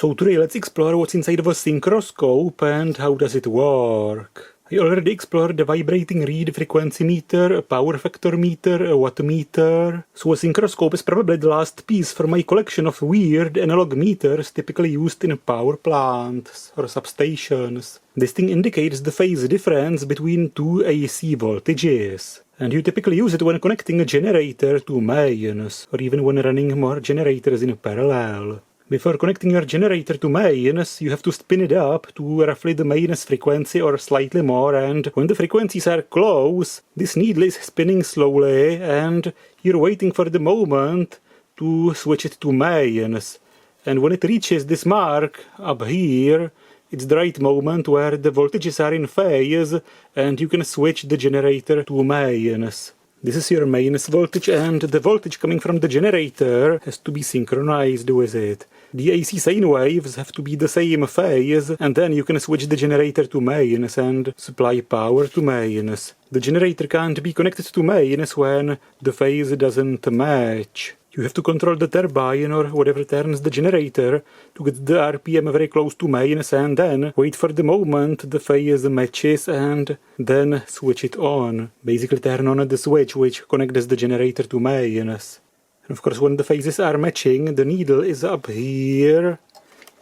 So today let's explore what's inside of a synchroscope and how does it work. I already explored the vibrating reed frequency meter, a power factor meter, a watt meter. So a synchroscope is probably the last piece for my collection of weird analog meters typically used in power plants or substations. This thing indicates the phase difference between two AC voltages. And you typically use it when connecting a generator to mains, or even when running more generators in parallel. Before connecting your generator to mains, you have to spin it up to roughly the mains frequency or slightly more, and when the frequencies are close, this needle is spinning slowly and you're waiting for the moment to switch it to mains. And when it reaches this mark up here, it's the right moment where the voltages are in phase and you can switch the generator to mains. This is your mains voltage, and the voltage coming from the generator has to be synchronized with it. The AC sine waves have to be the same phase, and then you can switch the generator to mains and supply power to mains. The generator can't be connected to mains when the phase doesn't match. You have to control the turbine or whatever turns the generator to get the RPM very close to mains and then wait for the moment the phase matches and then switch it on. Basically turn on the switch which connects the generator to mains. And of course when the phases are matching, the needle is up here,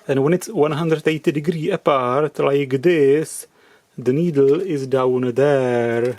and when it's 180 degrees apart like this, the needle is down there.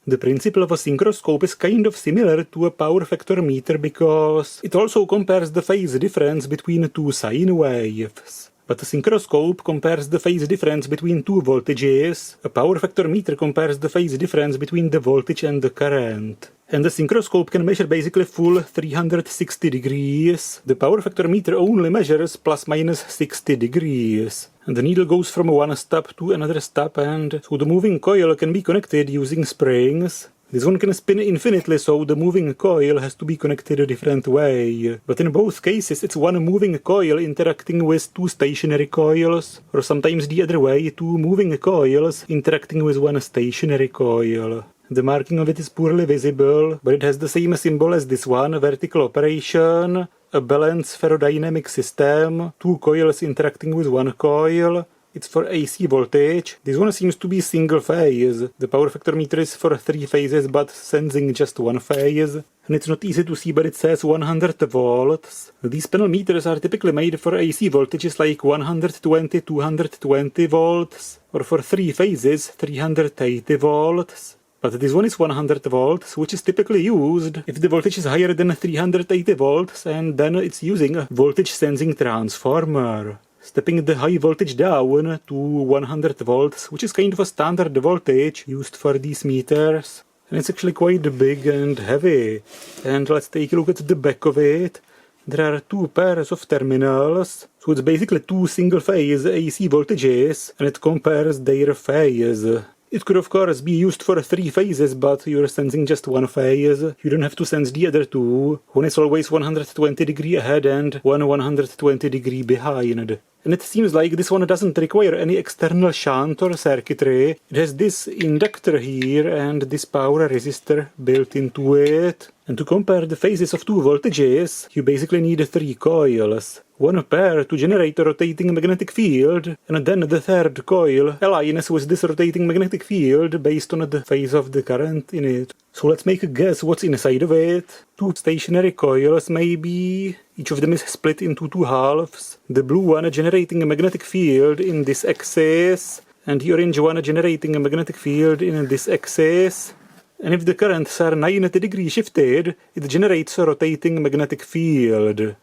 The principle of a synchroscope is kind of similar to a power factor meter because it also compares the phase difference between two sine waves. But a synchroscope compares the phase difference between two voltages. A power factor meter compares the phase difference between the voltage and the current. And the synchroscope can measure basically full 360 degrees. The power factor meter only measures plus minus 60 degrees. And the needle goes from one stop to another stop, and so the moving coil can be connected using springs. This one can spin infinitely, so the moving coil has to be connected a different way. But in both cases, it's one moving coil interacting with two stationary coils, or sometimes the other way, two moving coils interacting with one stationary coil. The marking of it is poorly visible, but it has the same symbol as this one, vertical operation, a balanced ferrodynamic system, two coils interacting with one coil. It's for AC voltage. This one seems to be single phase. The power factor meter is for 3 phases but sensing just one phase. And it's not easy to see, but it says 100 volts. These panel meters are typically made for AC voltages like 120, 220 volts, or for 3 phases 380 volts. But this one is 100 volts, which is typically used if the voltage is higher than 380 volts, and then it's using a voltage sensing transformer. Stepping the high voltage down to 100 volts, which is kind of a standard voltage used for these meters. And it's actually quite big and heavy. And let's take a look at the back of it. There are 2 pairs of terminals, so it's basically 2 single-phase AC voltages, and it compares their phase. It could of course be used for 3 phases, but you're sensing just one phase. You don't have to sense the other 2. One is always 120 degrees ahead and one 120 degrees behind. And it seems like this one doesn't require any external shunt or circuitry. It has this inductor here and this power resistor built into it. And to compare the phases of 2 voltages, you basically need 3 coils. One pair to generate a rotating magnetic field, and then the third coil aligns with this rotating magnetic field based on the phase of the current in it. So let's make a guess what's inside of it. 2 stationary coils maybe. Each of them is split into 2 halves. The blue one generating a magnetic field in this axis, and the orange one generating a magnetic field in this axis. And if the currents are 90 degrees shifted, it generates a rotating magnetic field.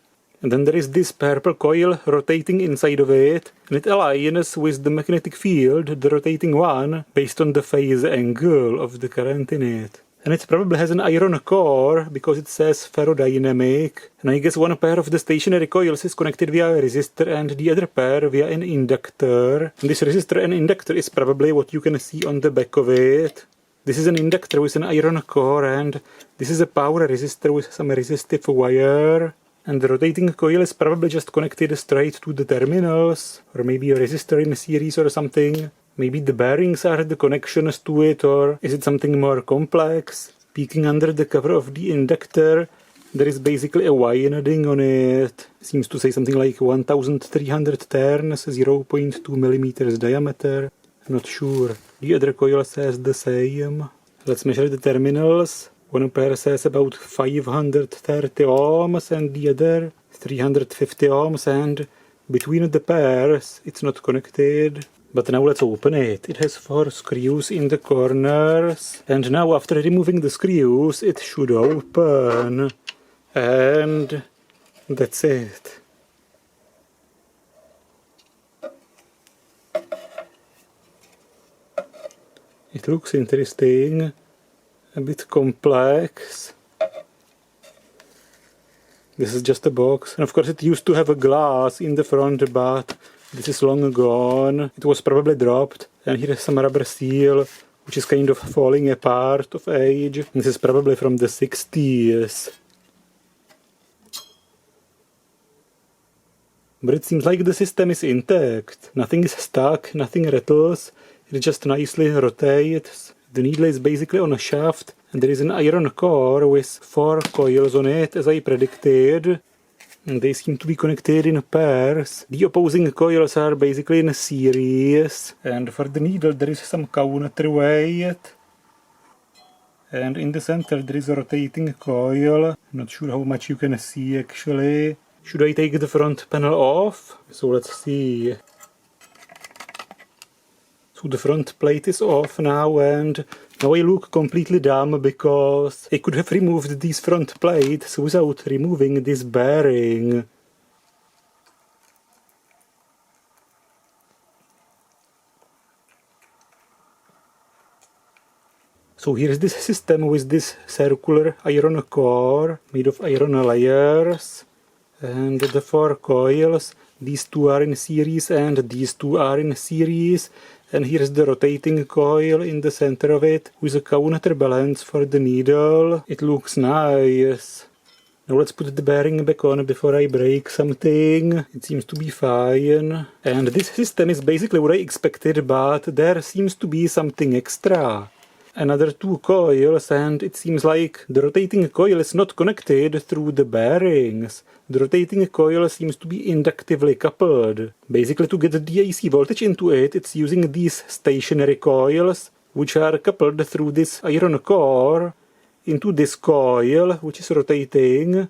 And then there is this purple coil rotating inside of it, and it aligns with the magnetic field, the rotating one, based on the phase angle of the current in it. And it probably has an iron core, because it says ferrodynamic. And I guess one pair of the stationary coils is connected via a resistor and the other pair via an inductor. And this resistor and inductor is probably what you can see on the back of it. This is an inductor with an iron core, and this is a power resistor with some resistive wire. And the rotating coil is probably just connected straight to the terminals, or maybe a resistor in a series or something. Maybe the bearings are the connections to it, or is it something more complex? Peeking under the cover of the inductor, There is basically a winding on it. Seems to say something like 1300 turns, 0.2 millimeters diameter. Not sure. The other coil says the same. Let's measure the terminals. One pair says about 530 ohms and the other 350 ohms, and between the pairs it's not connected. But now let's open it. It has 4 screws in the corners, and now after removing the screws it should open. And that's it. It looks interesting, a bit complex. This is just a box, and of course it used to have a glass in the front, but this is long gone. It was probably dropped, and here is some rubber seal, which is kind of falling apart of age. This is probably from the 60s. But it seems like the system is intact. Nothing is stuck, nothing rattles. It just nicely rotates. The needle is basically on a shaft, and there is an iron core with 4 coils on it, as I predicted. And they seem to be connected in pairs. The opposing coils are basically in a series. And for the needle there is some counterweight. And in the center there is a rotating coil. Not sure how much you can see actually. Should I take the front panel off? So let's see. So the front plate is off now, and now I look completely dumb because I could have removed these front plates without removing this bearing. So here's this system with this circular iron core made of iron layers. And the 4 coils, these 2 are in series and these 2 are in series. And here's the rotating coil in the center of it with a counterbalance for the needle. It looks nice. Now let's put the bearing back on before I break something. It seems to be fine. And this system is basically what I expected, but there seems to be something extra. Another 2 coils, and it seems like the rotating coil is not connected through the bearings. The rotating coil seems to be inductively coupled. Basically, to get the AC voltage into it, it's using these stationary coils, which are coupled through this iron core into this coil, which is rotating.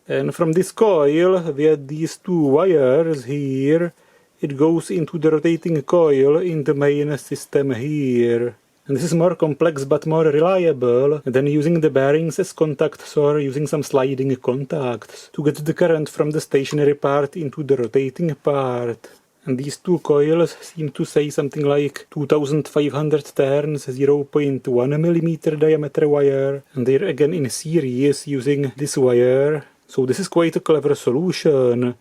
And from this coil, via these 2 wires here, it goes into the rotating coil in the main system here. And this is more complex but more reliable than using the bearings as contacts or using some sliding contacts to get the current from the stationary part into the rotating part. And these 2 coils seem to say something like 2500 turns, 0.1 mm diameter wire, and they're again in series using this wire. So this is quite a clever solution.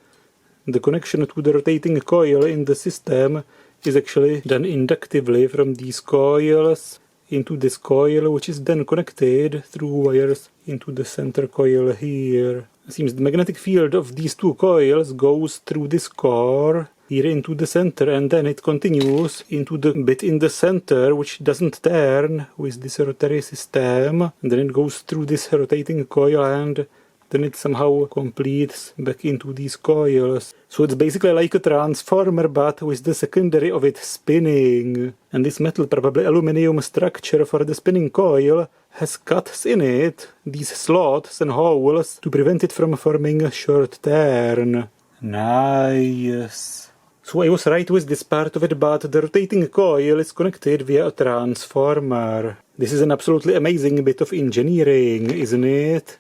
The connection to the rotating coil in the system is actually done inductively from these coils into this coil, which is then connected through wires into the center coil here. It seems the magnetic field of these 2 coils goes through this core here into the center, and then it continues into the bit in the center which doesn't turn with this rotary system, and then it goes through this rotating coil, and then it somehow completes back into these coils. So it's basically like a transformer, but with the secondary of it spinning. And this metal, probably aluminium structure for the spinning coil, has cuts in it, these slots and holes, to prevent it from forming a short turn. Nice. So I was right with this part of it, but the rotating coil is connected via a transformer. This is an absolutely amazing bit of engineering, isn't it?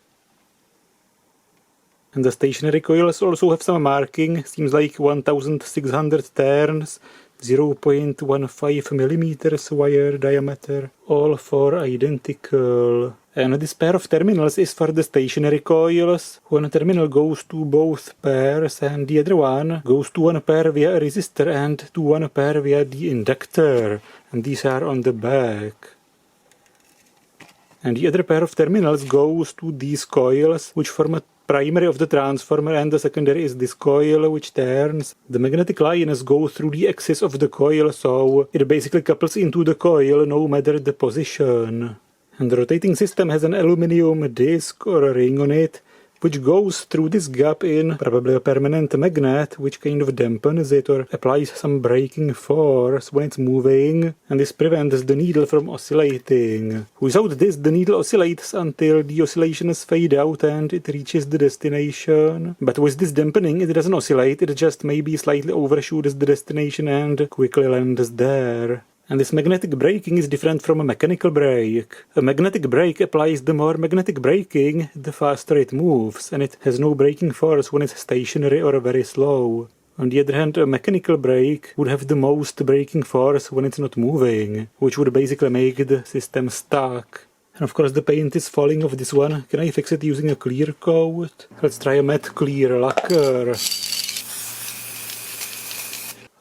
And the stationary coils also have some marking, seems like 1600 turns, 0.15 millimeters wire diameter, all 4 identical. And this pair of terminals is for the stationary coils. One terminal goes to both pairs, and the other one goes to one pair via a resistor and to one pair via the inductor. And these are on the back. And the other pair of terminals goes to these coils, which form a primary of the transformer, and the secondary is this coil which turns. The magnetic lines go through the axis of the coil, so it basically couples into the coil no matter the position. And the rotating system has an aluminium disc or a ring on it, which goes through this gap in probably a permanent magnet, which kind of dampens it or applies some braking force when it's moving, and this prevents the needle from oscillating. Without this, the needle oscillates until the oscillations fade out and it reaches the destination. But with this dampening, it doesn't oscillate, it just maybe slightly overshoots the destination and quickly lands there. And this magnetic braking is different from a mechanical brake. A magnetic brake applies the more magnetic braking, the faster it moves, and it has no braking force when it's stationary or very slow. On the other hand, a mechanical brake would have the most braking force when it's not moving, which would basically make the system stuck. And of course the paint is falling off this one. Can I fix it using a clear coat? Let's try a matte clear lacquer.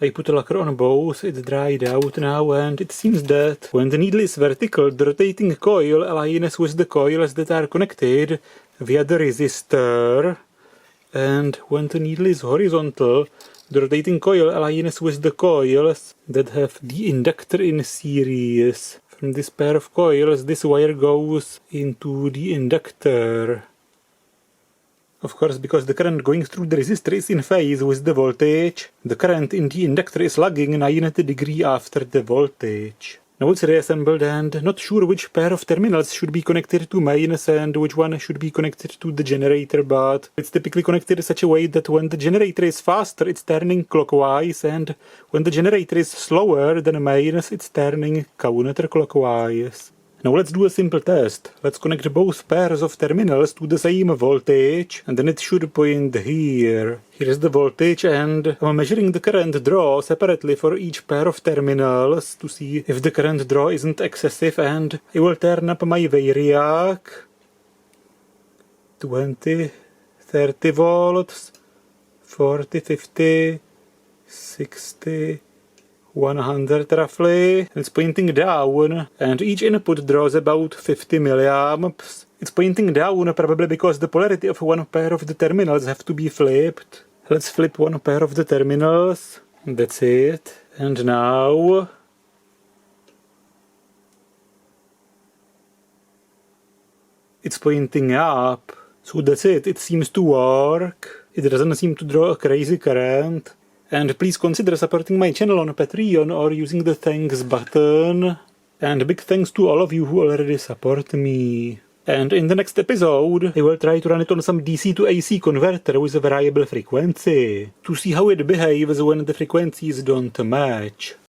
I put a lacquer on both, it dried out now, and it seems that when the needle is vertical, the rotating coil aligns with the coils that are connected via the resistor, and when the needle is horizontal, the rotating coil aligns with the coils that have the inductor in series. From this pair of coils, this wire goes into the inductor. Of course, because the current going through the resistor is in phase with the voltage, the current in the inductor is lagging 90 degrees after the voltage. Now it's reassembled and not sure which pair of terminals should be connected to mains and which one should be connected to the generator, but it's typically connected in such a way that when the generator is faster, it's turning clockwise, and when the generator is slower than mains, it's turning counterclockwise. Now let's do a simple test. Let's connect both pairs of terminals to the same voltage, and then it should point here. Here is the voltage, and I'm measuring the current draw separately for each pair of terminals to see if the current draw isn't excessive, and I will turn up my variac. 20, 30 volts, 40, 50, 60... 100 roughly. It's pointing down, and each input draws about 50 milliamps. It's pointing down probably because the polarity of one pair of the terminals have to be flipped. Let's flip one pair of the terminals. That's it. And now... it's pointing up. So that's it. It seems to work. It doesn't seem to draw a crazy current. And please consider supporting my channel on Patreon or using the thanks button. And big thanks to all of you who already support me. And in the next episode, I will try to run it on some DC to AC converter with a variable frequency, to see how it behaves when the frequencies don't match.